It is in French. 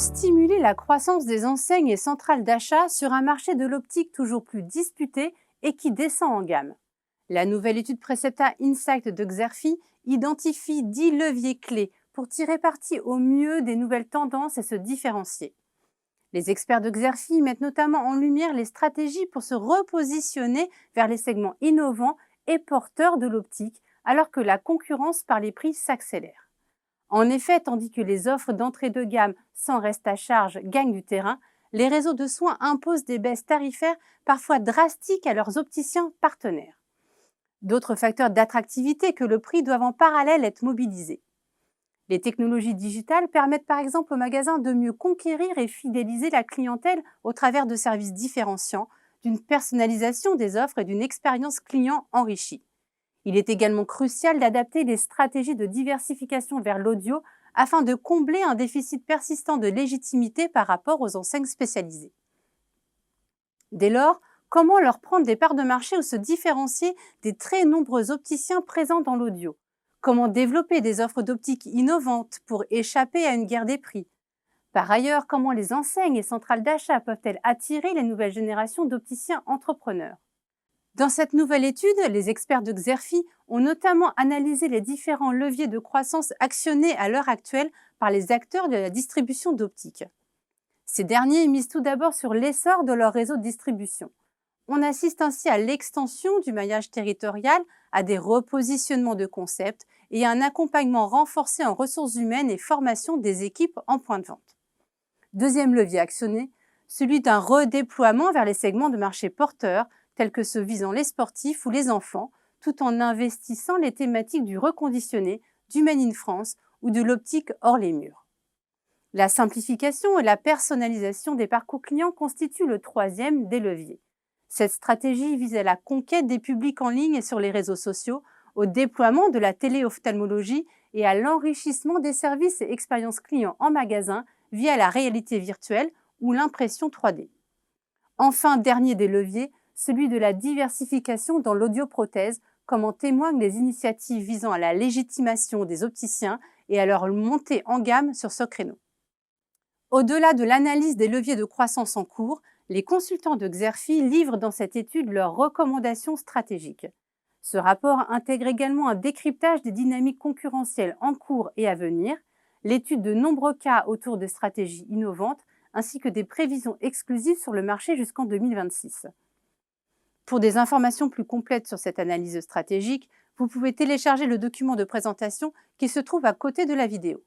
stimuler la croissance des enseignes et centrales d'achat sur un marché de l'optique toujours plus disputé et qui descend en gamme. La nouvelle étude Precepta Insight de Xerfi identifie 10 leviers clés pour tirer parti au mieux des nouvelles tendances et se différencier. Les experts de Xerfi mettent notamment en lumière les stratégies pour se repositionner vers les segments innovants et porteurs de l'optique, alors que la concurrence par les prix s'accélère. En effet, tandis que les offres d'entrée de gamme sans reste à charge gagnent du terrain, les réseaux de soins imposent des baisses tarifaires parfois drastiques à leurs opticiens partenaires. D'autres facteurs d'attractivité que le prix doivent en parallèle être mobilisés. Les technologies digitales permettent par exemple aux magasins de mieux conquérir et fidéliser la clientèle au travers de services différenciants, d'une personnalisation des offres et d'une expérience client enrichie. Il est également crucial d'adapter les stratégies de diversification vers l'audio afin de combler un déficit persistant de légitimité par rapport aux enseignes spécialisées. Dès lors, comment leur prendre des parts de marché ou se différencier des très nombreux opticiens présents dans l'audio? Comment développer des offres d'optique innovantes pour échapper à une guerre des prix? Par ailleurs, comment les enseignes et centrales d'achat peuvent-elles attirer les nouvelles générations d'opticiens entrepreneurs? Dans cette nouvelle étude, les experts de Xerfi ont notamment analysé les différents leviers de croissance actionnés à l'heure actuelle par les acteurs de la distribution d'optique. Ces derniers misent tout d'abord sur l'essor de leur réseau de distribution. On assiste ainsi à l'extension du maillage territorial, à des repositionnements de concepts et à un accompagnement renforcé en ressources humaines et formation des équipes en point de vente. Deuxième levier actionné, celui d'un redéploiement vers les segments de marché porteurs, tels que ceux visant les sportifs ou les enfants, tout en investissant les thématiques du reconditionné, du Made in France ou de l'optique hors les murs. La simplification et la personnalisation des parcours clients constituent le troisième des leviers. Cette stratégie vise à la conquête des publics en ligne et sur les réseaux sociaux, au déploiement de la téléophtalmologie et à l'enrichissement des services et expériences clients en magasin via la réalité virtuelle ou l'impression 3D. Enfin, dernier des leviers, celui de la diversification dans l'audioprothèse, comme en témoignent les initiatives visant à la légitimation des opticiens et à leur montée en gamme sur ce créneau. Au-delà de l'analyse des leviers de croissance en cours, les consultants de Xerfi livrent dans cette étude leurs recommandations stratégiques. Ce rapport intègre également un décryptage des dynamiques concurrentielles en cours et à venir, l'étude de nombreux cas autour de stratégies innovantes, ainsi que des prévisions exclusives sur le marché jusqu'en 2026. Pour des informations plus complètes sur cette analyse stratégique, vous pouvez télécharger le document de présentation qui se trouve à côté de la vidéo.